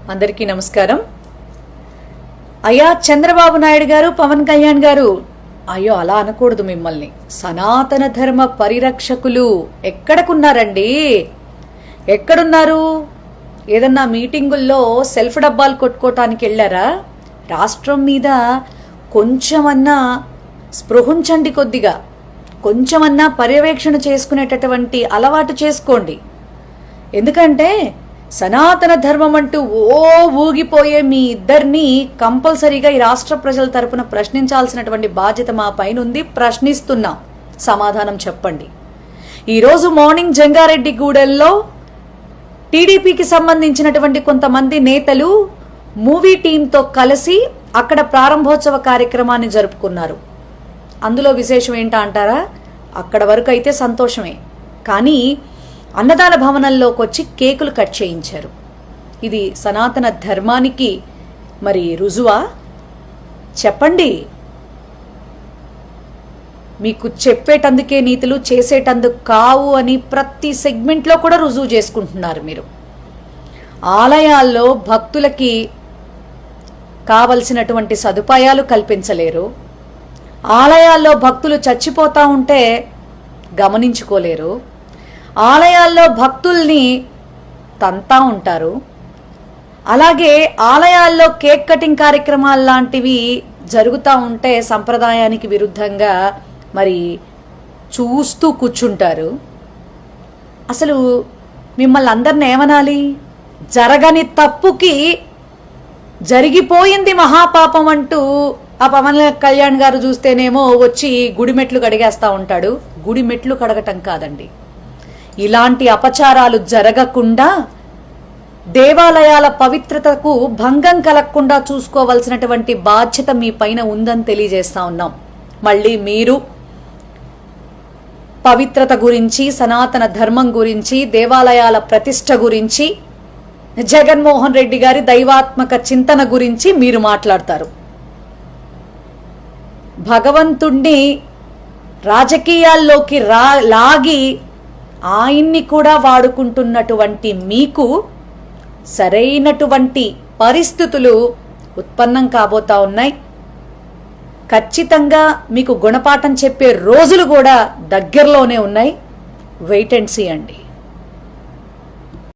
అందరికీ నమస్కారం. అయ్యా చంద్రబాబు నాయుడు గారు, పవన్ కళ్యాణ్ గారు, అయ్యో అలా అనకూడదు మిమ్మల్ని. సనాతన ధర్మ పరిరక్షకులు ఎక్కడకున్నారండి? ఎక్కడున్నారు? ఏదన్నా మీటింగుల్లో సెల్ఫ్ డబ్బాలు కొట్టుకోవటానికి వెళ్ళారా? రాష్ట్రం మీద కొంచెమన్నా స్పృహించండి, కొద్దిగా కొంచెమన్నా పర్యవేక్షణ చేసుకునేటటువంటి అలవాటు చేసుకోండి. ఎందుకంటే సనాతన ధర్మం అంటూ ఊగిపోయే మీ ఇద్దరిని కంపల్సరీగా ఈ రాష్ట్ర ప్రజల తరపున ప్రశ్నించాల్సినటువంటి బాధ్యత మా పైన ఉంది. ప్రశ్నిస్తున్నాం, సమాధానం చెప్పండి. ఈరోజు మార్నింగ్ జంగారెడ్డిగూడెంలో టీడీపీకి సంబంధించినటువంటి కొంతమంది నేతలు మూవీ టీంతో కలిసి అక్కడ ప్రారంభోత్సవ కార్యక్రమాన్ని జరుపుకున్నారు. అందులో విశేషం ఏంటా అంటారా? అక్కడ వరకు అయితే సంతోషమే, కానీ అన్నదాన భవనంలోకి వచ్చి కేకులు కట్ చేయించారు. ఇది సనాతన ధర్మానికి మరి రుజువా? చెప్పండి. మీకు చెప్పేటందుకే నీతులు, చేసేటందుకు కావు అని ప్రతి సెగ్మెంట్లో కూడా రుజువు చేసుకుంటున్నారు మీరు. ఆలయాల్లో భక్తులకి కావలసినటువంటి సదుపాయాలు కల్పించలేరు. ఆలయాల్లో భక్తులు చచ్చిపోతా ఉంటే గమనించుకోలేరు. ఆలయాల్లో భక్తుల్ని తంతా ఉంటారు. అలాగే ఆలయాల్లో కేక్ కటింగ్ కార్యక్రమాలు లాంటివి జరుగుతూ ఉంటే సంప్రదాయానికి విరుద్ధంగా మరి చూస్తూ కూర్చుంటారు. అసలు మిమ్మల్ని అందరిని ఏమనాలి? జరగని తప్పుకి జరిగిపోయింది మహాపాపం అంటూ ఆ పవన్ కళ్యాణ్ గారు చూస్తేనేమో వచ్చి గుడిమెట్లు కడిగేస్తూ ఉంటాడు. గుడిమెట్లు కడగటం కాదండి, ఇలాంటి అపచారాలు జరగకుండా దేవాలయాల పవిత్రతకు భంగం కలగకుండా చూసుకోవాల్సినటువంటి బాధ్యత మీ పైన ఉందని తెలియజేస్తా ఉన్నాం. మళ్ళీ మీరు పవిత్రత గురించి, సనాతన ధర్మం గురించి, దేవాలయాల ప్రతిష్ట గురించి, జగన్మోహన్ రెడ్డి గారి దైవాత్మక చింతన గురించి మీరు మాట్లాడతారు. భగవంతుణ్ణి రాజకీయాల్లోకి లాగి ఆయన్ని కూడా వాడుకుంటున్నటువంటి మీకు సరైనటువంటి పరిస్థితులు ఉత్పన్నం కాబోతా ఉన్నాయి. ఖచ్చితంగా మీకు గుణపాఠం చెప్పే రోజులు కూడా దగ్గరలోనే ఉన్నాయి. వెయిట్ అండ్ సీ అండి.